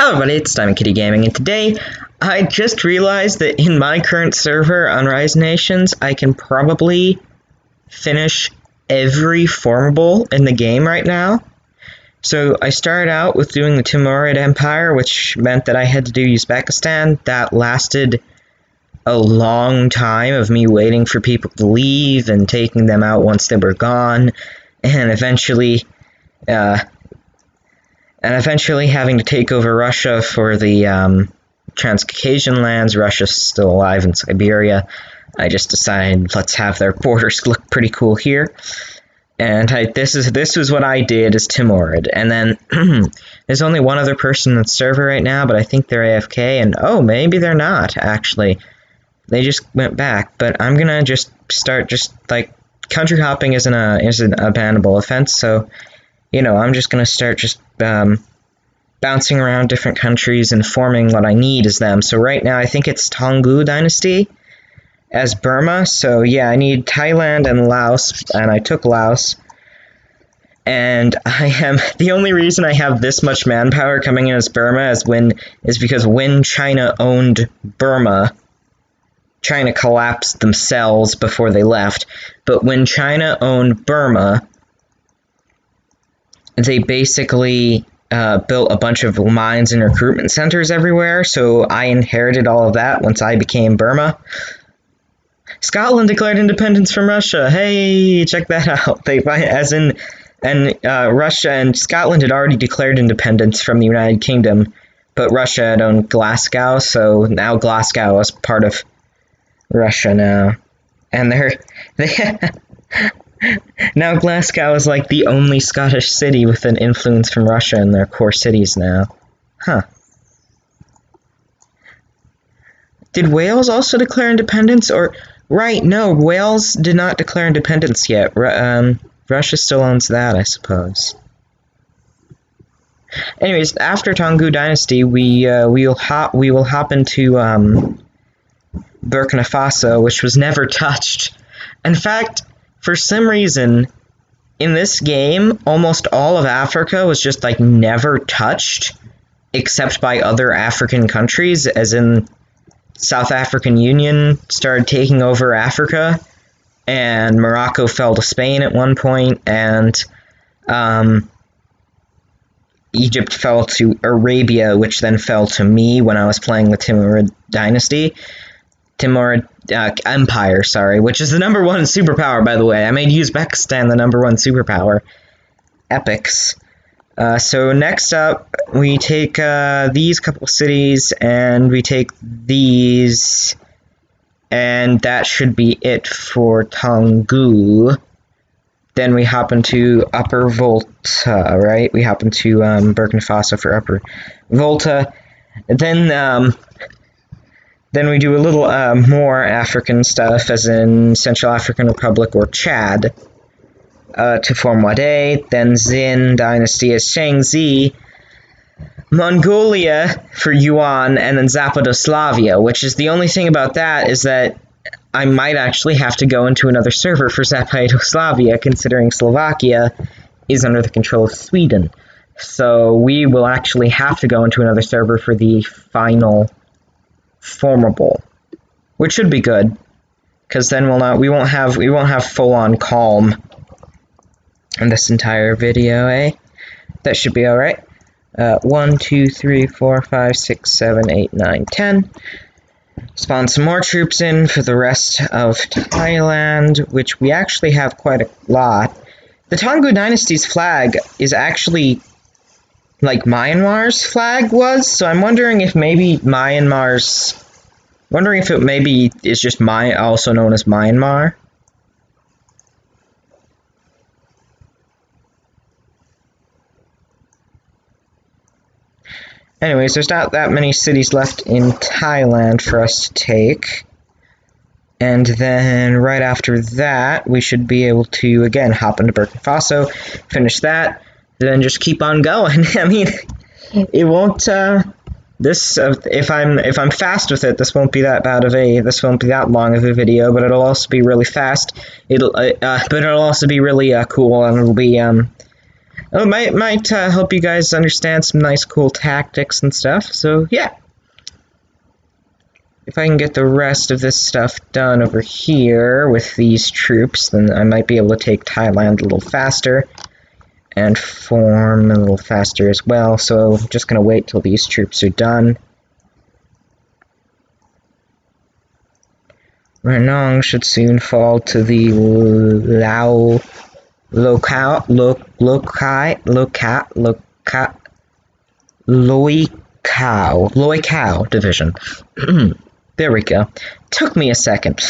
Hello everybody, it's Diamond Kitty Gaming, and today I just realized that in my current server on Rise Nations, I can probably finish every formable in the game right now. So I started out with doing the Timurid Empire, which meant that I had to do Uzbekistan. That lasted a long time of me waiting for people to leave and taking them out once they were gone, and eventually having to take over Russia for the Transcaucasian lands. Russia's still alive in Siberia. I just decided, let's have their borders look pretty cool here. And this is what I did as Timurid. And then there's only one other person on the server right now, but I think they're AFK, and oh, maybe they're not, actually. They just went back, but I'm gonna just start like, country hopping isn't a bannable offense, so you know, I'm just going to start just bouncing around different countries and forming what I need as them. So right now I think it's Yuan Dynasty as Burma. So yeah, I need Thailand and Laos, and I took Laos. And the only reason I have this much manpower coming in as Burma is because when China owned Burma, China collapsed themselves before they left. But when China owned Burma, they basically built a bunch of mines and recruitment centers everywhere, so I inherited all of that once I became Burma. Scotland declared independence from Russia. Hey, check that out. Russia and Scotland had already declared independence from the United Kingdom, but Russia had owned Glasgow, so now Glasgow is part of Russia now. And now Glasgow is like the only Scottish city with an influence from Russia in their core cities now. Huh. Did Wales also declare independence? Or, right, no, Wales did not declare independence yet. Russia still owns that, I suppose. Anyways, after Yuan Dynasty, we will hop into Burkina Faso, which was never touched. In fact, for some reason, in this game, almost all of Africa was just, like, never touched, except by other African countries, as in South African Union started taking over Africa, and Morocco fell to Spain at one point, and Egypt fell to Arabia, which then fell to me when I was playing the Timurid Dynasty. Timurid Empire, sorry, which is the #1 superpower, by the way. I made Uzbekistan the #1 superpower. Epics. So next up, we take these couple cities, and we take these, and that should be it for Tongu. Then we hop into Upper Volta, right? We hop into Burkina Faso for Upper Volta. Then we do a little more African stuff, as in Central African Republic or Chad, to form Wade, then Xin Dynasty as Shangzi, Mongolia for Yuan, and then Zapadoslavia, which is the only thing about that is that I might actually have to go into another server for Zapadoslavia, considering Slovakia is under the control of Sweden. So we will actually have to go into another server for the final formable, which should be good, because then we won't have full-on calm in this entire video, eh? That should be alright. 1, 2, 3, 4, 5, 6, 7, 8, 9, 10. Spawn some more troops in for the rest of Thailand, which we actually have quite a lot. The Yuan Dynasty's flag is actually like Myanmar's flag was, so I'm wondering if maybe it maybe is just also known as Myanmar. Anyways, there's not that many cities left in Thailand for us to take. And then right after that, we should be able to, again, hop into Burkina Faso, finish that, then just keep on going. I mean, it won't, if I'm fast with it, this won't be that long of a video, but it'll also be really fast. But it'll also be really cool, and it'll be Oh, might help you guys understand some nice cool tactics and stuff, so yeah. If I can get the rest of this stuff done over here with these troops, then I might be able to take Thailand a little faster, and form a little faster as well, so I'm just going to wait till these troops are done. Ranong should soon fall to the Loikao division. There we go. Took me a second.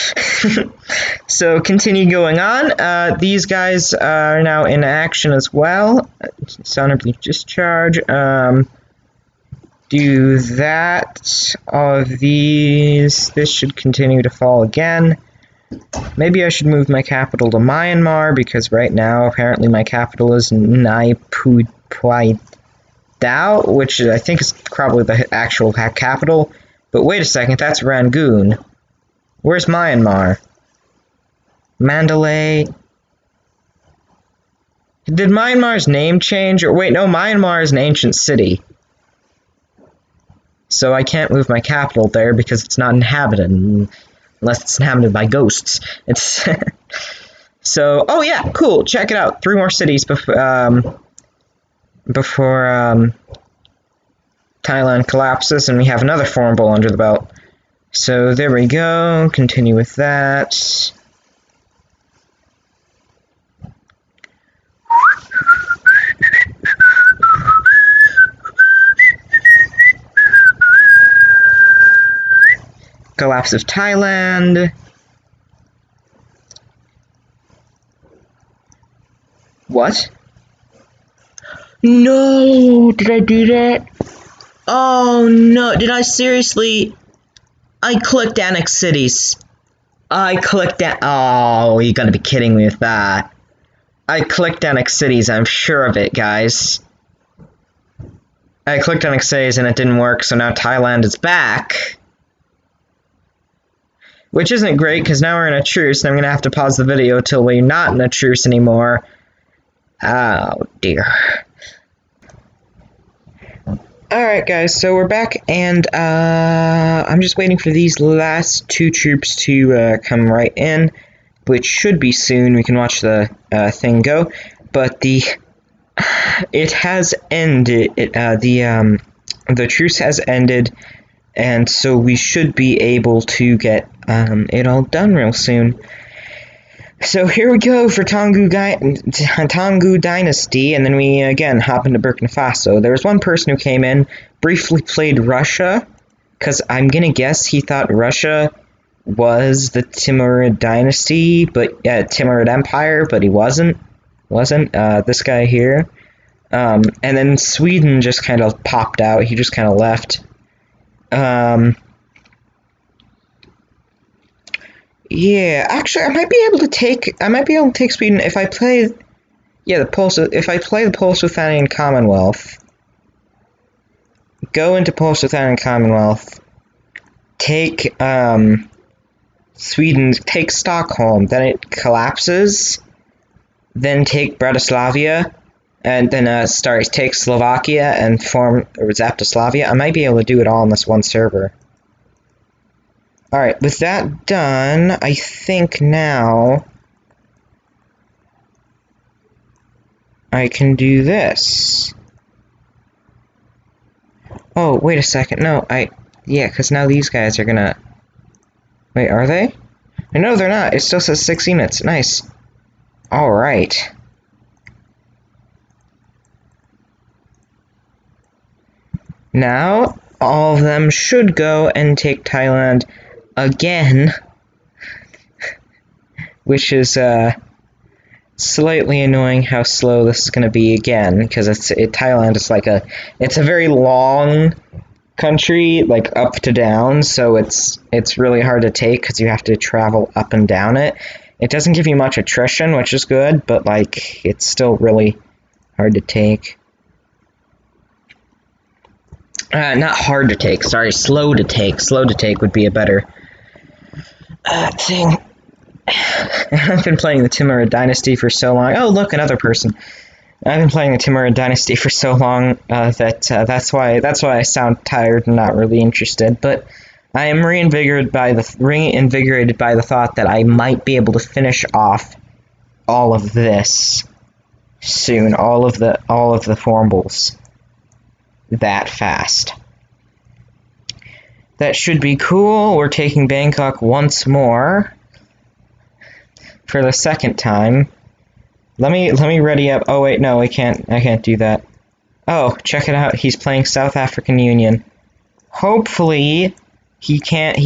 So continue going on. These guys are now in action as well. Dishonorably discharge. Do that. All of these. This should continue to fall again. Maybe I should move my capital to Myanmar, because right now apparently my capital is Naypyidaw, which I think is probably the actual capital. But wait a second, that's Rangoon. Where's Myanmar? Mandalay. Did Myanmar's name change? Or wait, no, Myanmar is an ancient city. So I can't move my capital there because it's not inhabited, unless it's inhabited by ghosts. It's so, oh yeah, cool, check it out. 3 more cities before Thailand collapses, and we have another formable under the belt. So there we go, continue with that. Collapse of Thailand. What? No! Did I do that? Oh no, did I seriously? I clicked Annex Cities. I clicked oh, you gotta be kidding me with that. I clicked Annex Cities, I'm sure of it, guys. I clicked Annex Cities and it didn't work, so now Thailand is back. Which isn't great, because now we're in a truce, and I'm going to have to pause the video till we're not in a truce anymore. Oh, dear. Alright, guys, so we're back, and I'm just waiting for these last 2 troops to come right in, which should be soon. We can watch the thing go. But it has ended. The truce has ended, and so we should be able to get it all done real soon. So here we go for Tanggu Dynasty, and then we again hop into Burkina Faso. There was one person who came in, briefly played Russia, because I'm gonna guess he thought Russia was the Timurid Dynasty, but Timurid Empire, but he wasn't. This guy here. And then Sweden just kind of popped out. He just kind of left. Yeah, actually, I might be able to take Sweden if I play. Yeah, if I play the Polish-Lithuanian Commonwealth, go into Polish-Lithuanian Commonwealth, take Sweden, take Stockholm, then it collapses, then take Bratislavia, and then take Slovakia and form Zaptoslavia. I might be able to do it all on this one server. Alright, with that done, I think now I can do this. Oh, wait a second. No, yeah, because now these guys are gonna... Wait, are they? No, they're not. It still says 6 units. Nice. Alright. Now, all of them should go and take Thailand again, which is slightly annoying how slow this is going to be again, because Thailand is it's a very long country, like up to down, so it's really hard to take because you have to travel up and down it. It doesn't give you much attrition, which is good, but it's still really hard to take. Not hard to take, sorry, slow to take. Slow to take would be a better thing. I've been playing the Timurid Dynasty for so long. Oh, look, another person. I've been playing the Timurid Dynasty for so long that's why I sound tired and not really interested. But I am reinvigorated by the thought that I might be able to finish off all of this soon, all of the Formables that fast. That should be cool. We're taking Bangkok once more for the second time. Let me ready up. Oh wait, no, I can't do that. Oh, check it out. He's playing South African Union. Hopefully he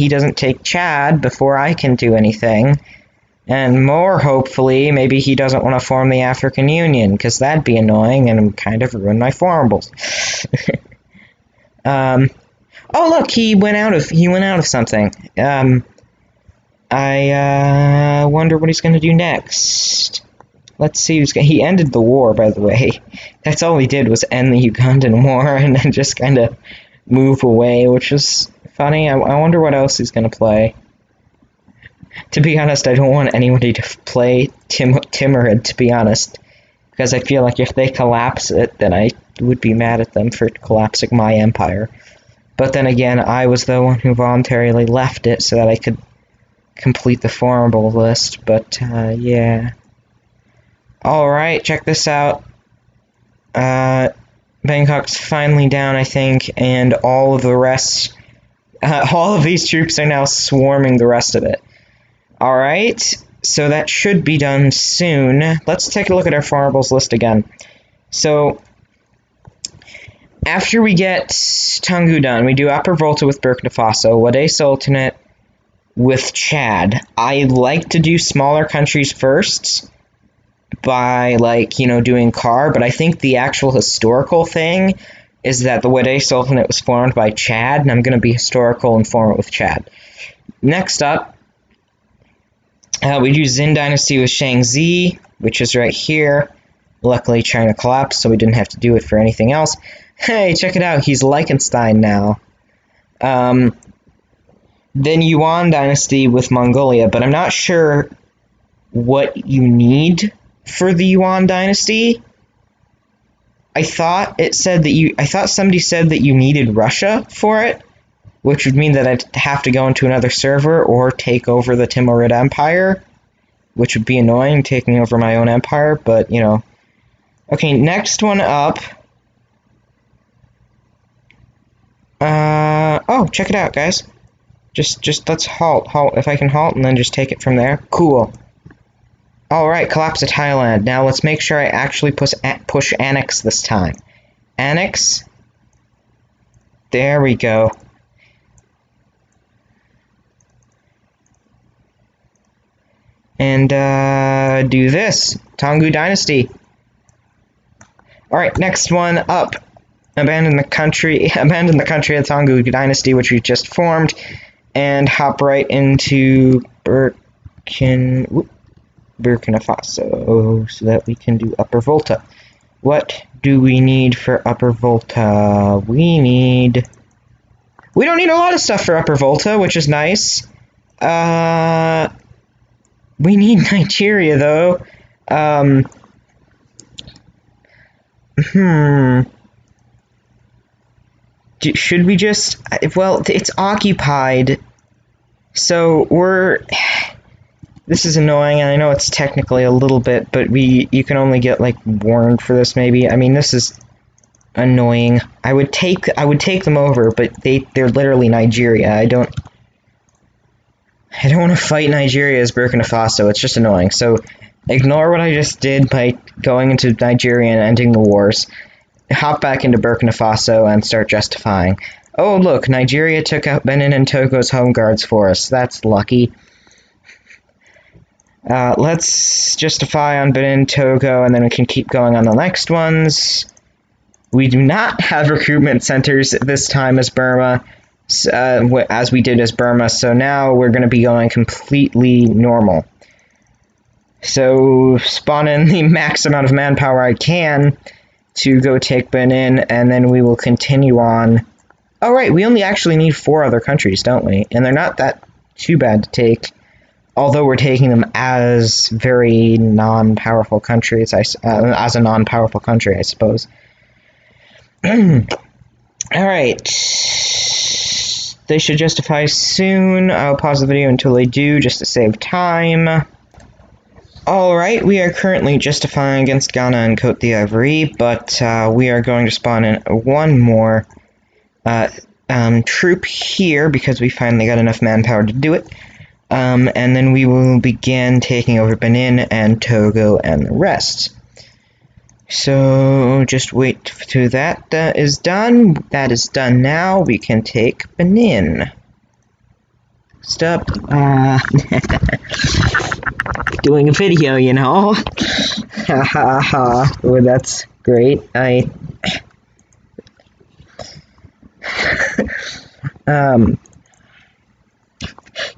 doesn't take Chad before I can do anything. And more hopefully, maybe he doesn't want to form the African Union, because that'd be annoying and kind of ruin my Formables. Oh look, he went out of something. I wonder what he's going to do next. Let's see. He ended the war, by the way. That's all he did was end the Ugandan war and then just kind of move away, which is funny. I wonder what else he's going to play. To be honest, I don't want anybody to play Timurid, to be honest, because I feel like if they collapse it, then I would be mad at them for collapsing my empire. But then again, I was the one who voluntarily left it so that I could complete the formable list, but yeah. Alright, check this out. Bangkok's finally down, I think, and all of the rest, all of these troops are now swarming the rest of it. Alright, so that should be done soon. Let's take a look at our Formables list again. So, after we get Toungoo done, we do Upper Volta with Burkina Faso, Wade Sultanate with Chad. I like to do smaller countries first, by, like, you know, doing Car, but I think the actual historical thing is that the Wade Sultanate was formed by Chad, and I'm going to be historical and form it with Chad. Next up, we do Yuan Dynasty with Shaanxi, which is right here. Luckily, China collapsed, so we didn't have to do it for anything else. Hey, check it out, he's Liechtenstein now. Then Yuan Dynasty with Mongolia, but I'm not sure what you need for the Yuan Dynasty. I thought somebody said that you needed Russia for it, which would mean that I'd have to go into another server or take over the Timurid Empire, which would be annoying, taking over my own empire, but, you know. Okay, next one up. Oh, check it out, guys. Just let's halt. If I can halt and then just take it from there. Cool. Alright, collapse of Thailand. Now let's make sure I actually push Annex this time. Annex. There we go. And do this. Toungoo Dynasty. Alright, next one up. Abandon the country of Toungoo Dynasty, which we just formed, and hop right into Burkina Faso so that we can do Upper Volta. What do we need for Upper Volta? We don't need a lot of stuff for Upper Volta, which is nice. We need Nigeria, though. Should we just... Well, it's occupied, so this is annoying, and I know it's technically a little bit, but you can only get, like, warned for this, maybe. I mean, this is annoying. I would take them over, but they're literally Nigeria. I don't want to fight Nigeria as Burkina Faso. It's just annoying. So ignore what I just did by going into Nigeria and ending the wars. Hop back into Burkina Faso and start justifying. Oh, look, Nigeria took out Benin and Togo's home guards for us. That's lucky. Let's justify on Benin, Togo, and then we can keep going on the next ones. We do not have recruitment centers this time as Burma, as we did as Burma, so now we're going to be going completely normal. So spawn in the max amount of manpower I can to go take Benin, and then we will continue on. Oh right, we only actually need 4 other countries, don't we? And they're not that too bad to take. although we're taking them as very non-powerful countries, as a non-powerful country, I suppose. Alright. They should justify soon. I'll pause the video until they do, just to save time. Alright, we are currently justifying against Ghana and Côte d'Ivoire, but we are going to spawn in one more troop here, because we finally got enough manpower to do it. And then we will begin taking over Benin and Togo and the rest. So, just wait till that is done. That is done now. We can take Benin. Stop. Doing a video, you know. Ha ha ha. Well, that's great.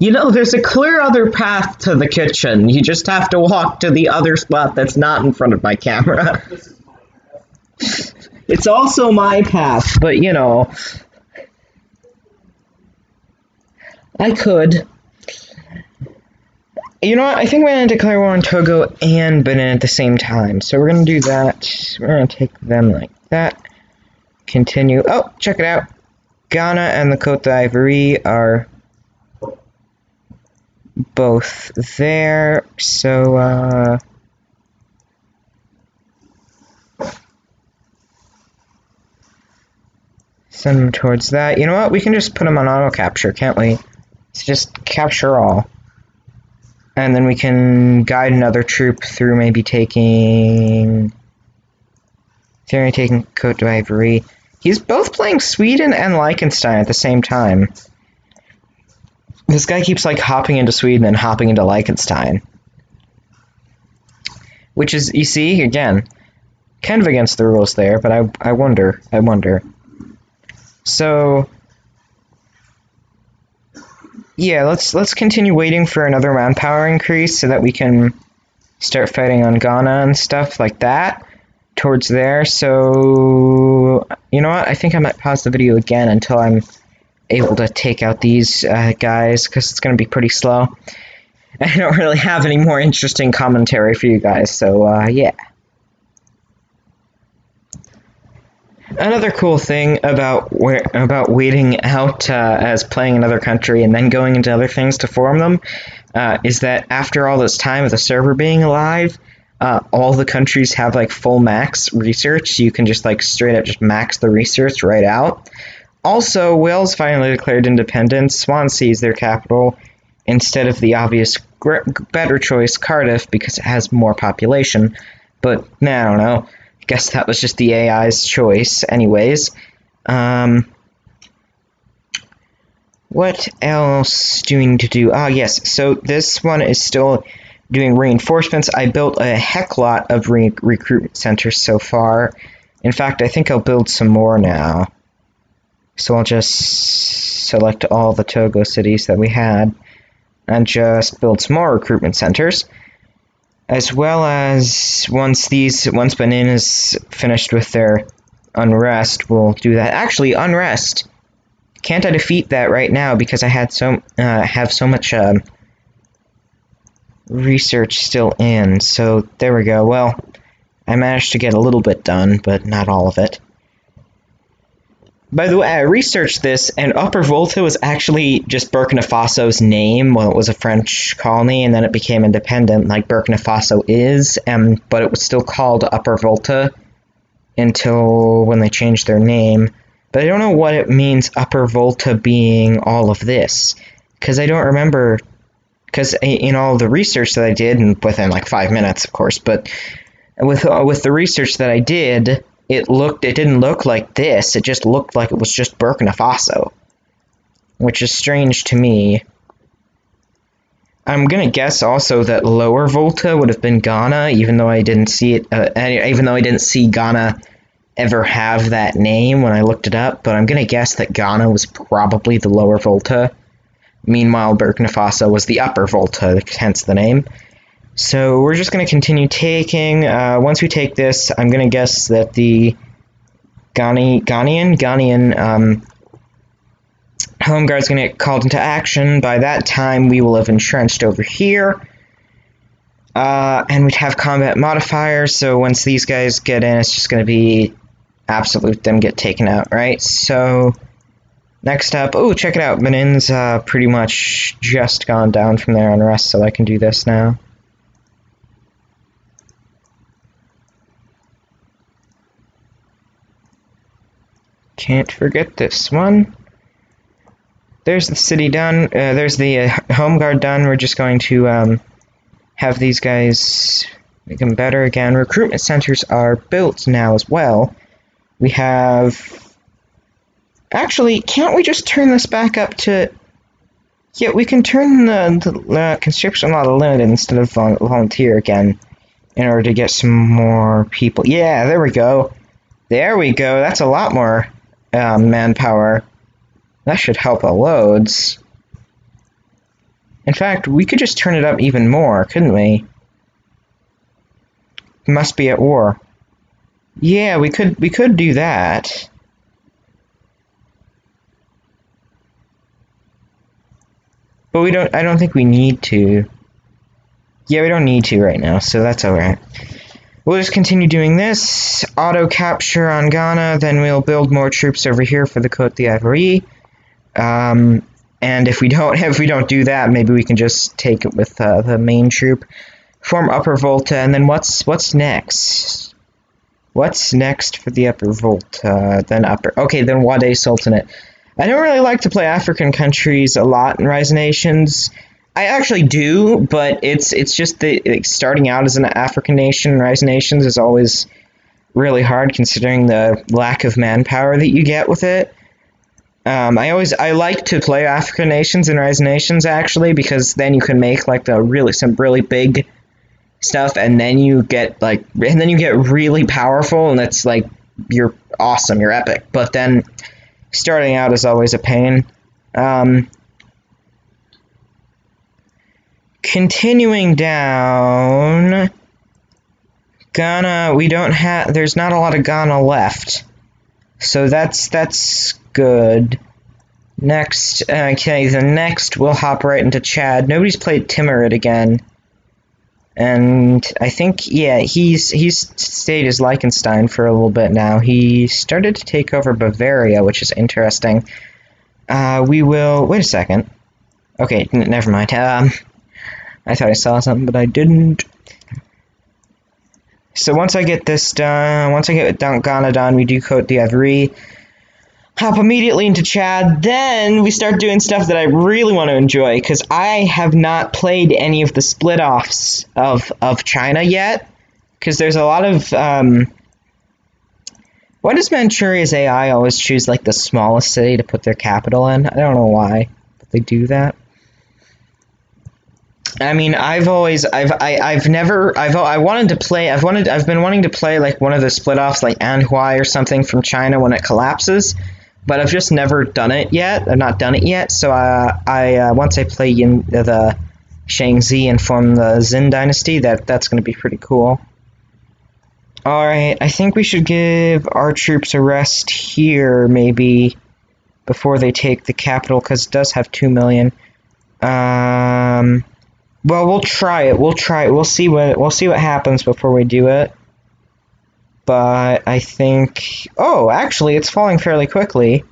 You know, there's a clear other path to the kitchen. You just have to walk to the other spot that's not in front of my camera. It's also my path, but you know, I could. You know what? I think we're going to declare war on Togo and Benin at the same time. So we're going to do that. We're going to take them like that. Continue. Oh, check it out. Ghana and the Côte d'Ivoire are both there. So, send them towards that. You know what? We can just put them on auto capture, can't we? Let's just capture all. And then we can guide another troop through maybe taking Côte d'Ivoire. He's both playing Sweden and Liechtenstein at the same time. This guy keeps like hopping into Sweden and hopping into Liechtenstein. Which is, you see, again, kind of against the rules there, but I wonder. So yeah, let's continue waiting for another manpower increase so that we can start fighting on Ghana and stuff like that towards there. So, you know what? I think I might pause the video again until I'm able to take out these guys, because it's going to be pretty slow. I don't really have any more interesting commentary for you guys, so yeah. Another cool thing about waiting out as playing another country and then going into other things to form them is that after all this time of the server being alive, all the countries have like full max research, so you can just like straight up just max the research right out. Also, Wales finally declared independence. Swansea is their capital instead of the obvious better choice, Cardiff, because it has more population. But I don't know. Guess that was just the AI's choice. Anyways, what else do we need to do? Yes, so this one is still doing reinforcements. I built a heck lot of recruitment centers so far. In fact, I think I'll build some more now. So I'll just select all the Togo cities that we had and just build some more recruitment centers. As well as once Benin is finished with their unrest, we'll do that. Actually, unrest. Can't I defeat that right now because I have so much research still in. So there we go. Well, I managed to get a little bit done, but not all of it. By the way, I researched this, and Upper Volta was actually just Burkina Faso's name. Well, it was a French colony, and then it became independent, like Burkina Faso is, but it was still called Upper Volta until when they changed their name. But I don't know what it means, Upper Volta being all of this, because I don't remember, because in all the research that I did, and within like 5 minutes, of course, but with the research that I did, it didn't look like this, it just looked like it was just Burkina Faso, which is strange to me. I'm gonna guess also that Lower Volta would have been Ghana, even though I didn't see it, even though I didn't see Ghana ever have that name when I looked it up, but I'm gonna guess that Ghana was probably the Lower Volta. Meanwhile, Burkina Faso was the Upper Volta, hence the name. So we're just going to continue taking. Once we take this, I'm going to guess that the Ghanaian Home Guard's going to get called into action. By that time, we will have entrenched over here. And we'd have combat modifiers, so once these guys get in, it's just going to be absolute them get taken out, right? So, next up, oh, check it out, Benin's pretty much just gone down from their unrest, so I can do this now. Can't forget this one. There's the city done, there's the Home Guard done. We're just going to have these guys make them better again. Recruitment centers are built now as well. We have... Actually, can't we just turn this back up to... Yeah, we can turn the conscription law to limited instead of volunteer again in order to get some more people. Yeah, there we go. There we go. That's a lot more manpower. That should help a loads. In fact, we could just turn it up even more, couldn't we? Must be at war. Yeah, we could do that. But I don't think we need to. Yeah, we don't need to right now, so that's alright. We'll just continue doing this. Auto capture on Ghana, then we'll build more troops over here for the Côte d'Ivoire. And if we don't do that, maybe we can just take it with the main troop. Form Upper Volta, and then what's next? What's next for the Upper Volta? Then Wade Sultanate. I don't really like to play African countries a lot in Rise of Nations. I actually do, but it's just starting out as an African nation in Rise of Nations is always really hard considering the lack of manpower that you get with it. I like to play African nations in Rise of Nations actually, because then you can make like some really big stuff, and then you get really powerful, and it's like you're awesome, you're epic. But then starting out is always a pain. Continuing down, Ghana, there's not a lot of Ghana left. So that's good. Next, we'll hop right into Chad. Nobody's played Timurid again. And I think, yeah, he's stayed as Liechtenstein for a little bit now. He started to take over Bavaria, which is interesting. Wait a second. Okay, never mind. I thought I saw something, but I didn't. So once I get this done, once I get Ghana done, we do Côte d'Ivoire. Hop immediately into Chad, then we start doing stuff that I really want to enjoy, because I have not played any of the split-offs of China yet, because there's a lot of, why does Manchuria's AI always choose, like, the smallest city to put their capital in? I don't know why, but they do that. I mean, I've been wanting to play, like, one of the split-offs, like Anhui or something from China when it collapses, but I've just never done it yet. I've not done it yet, so once I play the Shaanxi and form the Yuan Dynasty, that's going to be pretty cool. Alright, I think we should give our troops a rest here, maybe, before they take the capital, because it does have 2 million. Well, we'll try it. We'll see what happens before we do it. But I think... Oh, actually, it's falling fairly quickly.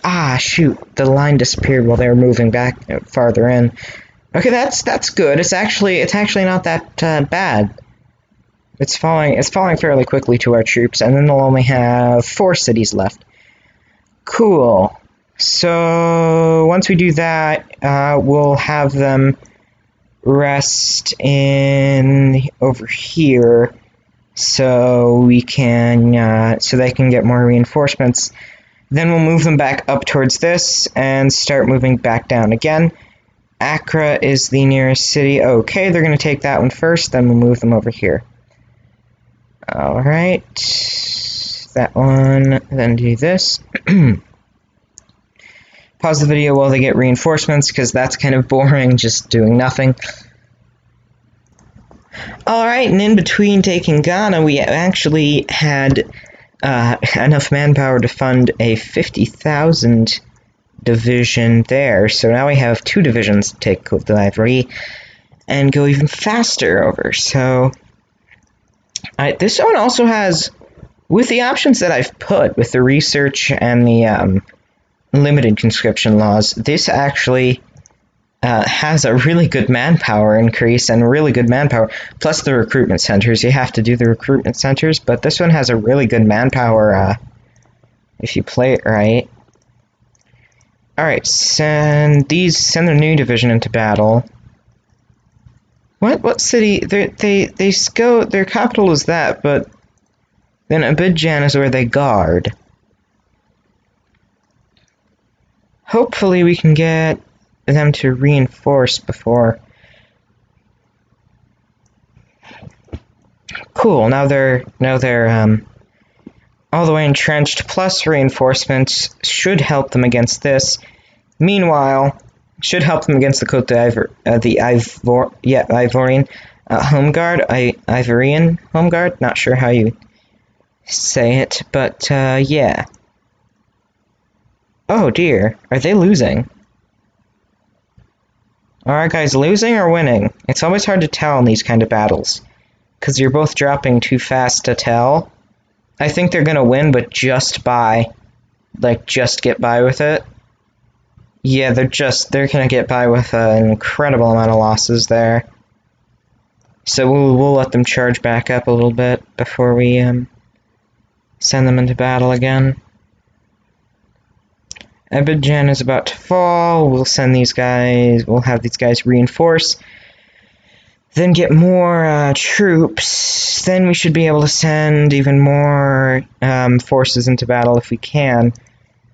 Ah, shoot. The line disappeared while they were moving back farther in. Okay, that's good. It's actually not that bad. It's falling fairly quickly to our troops, and then they'll only have 4 cities left. Cool. So once we do that, we'll have them rest over here, so we can so they can get more reinforcements. Then we'll move them back up towards this and start moving back down again. Accra is the nearest city. Okay, they're going to take that one first, then we'll move them over here. Alright, that one, then do this. Pause the video while they get reinforcements, because that's kind of boring, just doing nothing. Alright, and in between taking Ghana, we actually had enough manpower to fund a 50,000 division there. So now we have 2 divisions to take Côte d'Ivoire and go even faster over. So this one also has, with the options that I've put, with the research and the limited conscription laws, this actually has a really good manpower increase and really good manpower, plus the recruitment centers. You have to do the recruitment centers, but this one has a really good manpower if you play it right. Alright, send a new division into battle. What city? They go, their capital is that, but then Abidjan is where they guard. Hopefully we can get them to reinforce before. Cool, now they're all the way entrenched, plus reinforcements should help them against this. Meanwhile, should help them against the Côte d'Ivoire, Ivorian home guard, Ivorian home guard. Not sure how you say it, but yeah. Oh dear, are they losing? Are our guys losing or winning? It's always hard to tell in these kind of battles, because you're both dropping too fast to tell. I think they're gonna win, but just get by with it. Yeah, they're gonna get by with an incredible amount of losses there. So we'll let them charge back up a little bit before we send them into battle again. Abidjan is about to fall. We'll have these guys reinforce. Then get more troops. Then we should be able to send even more forces into battle if we can.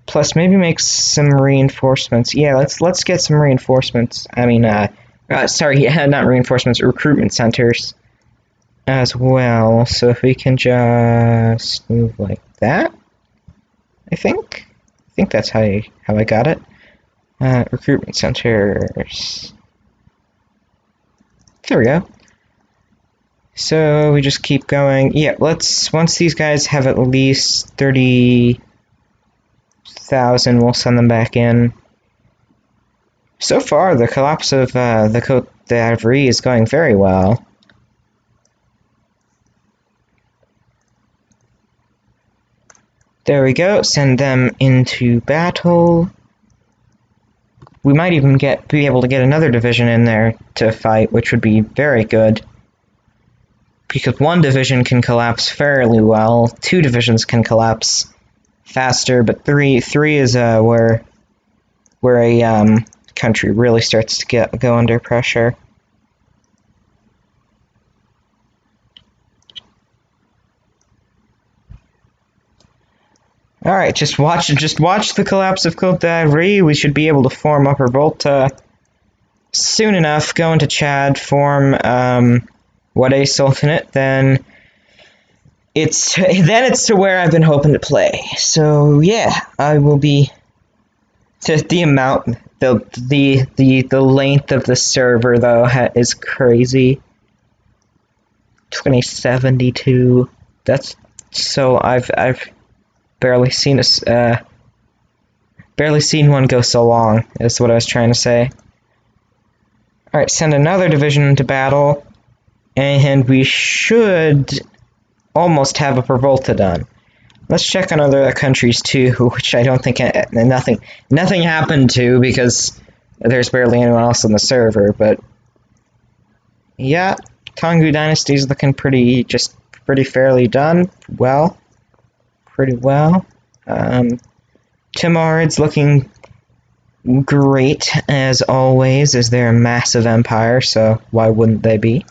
Plus, maybe make some reinforcements. Yeah, let's get some reinforcements. I mean, not reinforcements, recruitment centers as well. So if we can just move like that, I think that's how I got it. Recruitment centers. There we go. So we just keep going. Yeah, once these guys have at least 30,000, we'll send them back in. So far, the collapse of the Côte d'Ivoire is going very well. There we go, send them into battle. We might even be able to get another division in there to fight, which would be very good. Because 1 division can collapse fairly well, 2 divisions can collapse faster, but 3 is where a country really starts to go under pressure. Alright, just watch the collapse of Côte d'Ivoire. We should be able to form Upper Volta soon enough. Go into Chad, form Wade Sultanate, then it's to where I've been hoping to play. So yeah, I will be the amount the length of the server though is crazy. 2072. That's so I've barely seen one go so long, is what I was trying to say. Alright, send another division into battle, and we should almost have a Revolta done. Let's check on other countries too, which I don't think nothing happened to because there's barely anyone else on the server, but yeah, Yuan Dynasty is looking pretty fairly done. Pretty well. Timurid's looking great as always, as they're a massive empire, so why wouldn't they be?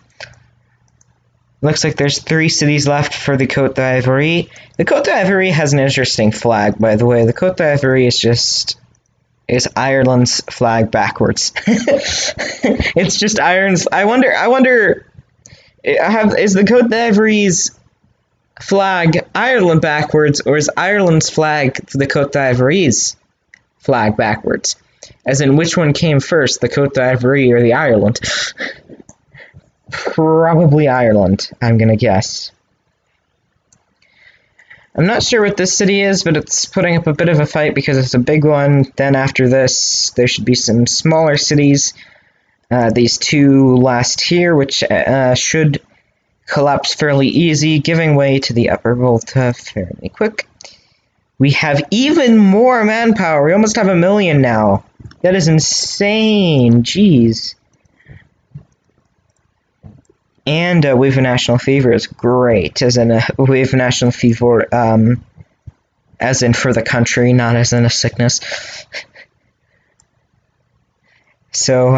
Looks like there's 3 cities left for the Côte d'Ivoire. The Côte d'Ivoire has an interesting flag, by the way. The Côte d'Ivoire is Ireland's flag backwards. It's just Ireland's. I wonder. Is the Côte d'Ivoire's flag Ireland backwards, or is Ireland's flag the Côte d'Ivoire's flag backwards? As in, which one came first, the Côte d'Ivoire or the Ireland? Probably Ireland, I'm gonna guess. I'm not sure what this city is, but it's putting up a bit of a fight because it's a big one. Then after this, there should be some smaller cities. These two last here, which should collapse fairly easy, giving way to the Upper Volta fairly quick. We have even more manpower. We almost have 1 million now. That is insane. Jeez. And wave of national fever is great, as in a wave of national fever, as in for the country, not as in a sickness. So,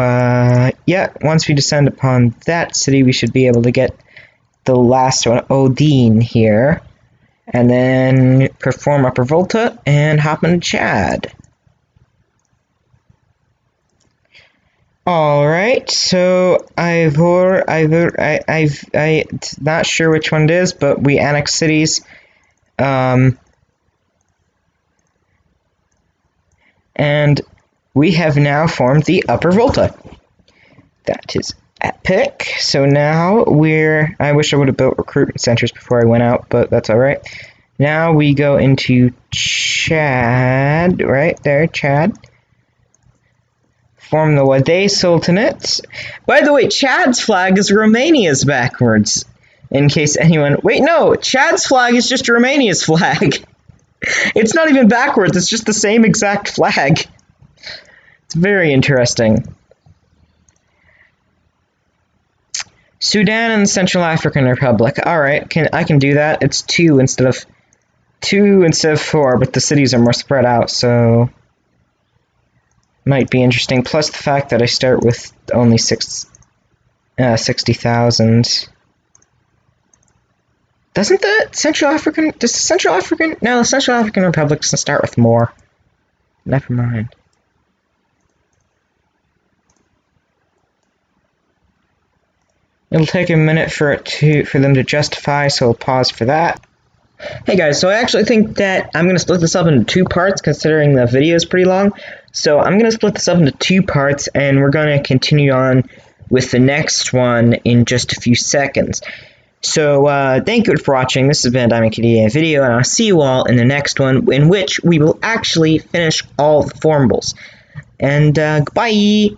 yeah, once we descend upon that city, we should be able to get the last one, Odin, here, and then perform Upper Volta and hop into Chad. Alright, so I'm not sure which one it is, but we annex cities. And we have now formed the Upper Volta. That is epic. So now I wish I would have built recruitment centers before I went out, but that's alright. Now we go into Chad, right there, Chad. Form the Wade Sultanate. By the way, Chad's flag is Romania's backwards. In case anyone... Wait, no! Chad's flag is just Romania's flag. It's not even backwards, it's just the same exact flag. It's very interesting. Sudan and the Central African Republic. Alright, I can do that. It's 2 instead of 4, but the cities are more spread out, so... might be interesting. Plus the fact that I start with only 60,000. Doesn't the Central African... Does the Central African... No, the Central African Republic doesn't start with more. Never mind. It'll take a minute for them to justify, so we'll pause for that. Hey guys, so I actually think that I'm going to split this up into 2 parts, considering the video is pretty long. So I'm going to split this up into 2 parts, and we're going to continue on with the next one in just a few seconds. So thank you for watching. This has been a Diamond Kitty video, and I'll see you all in the next one, in which we will actually finish all the formables. And goodbye!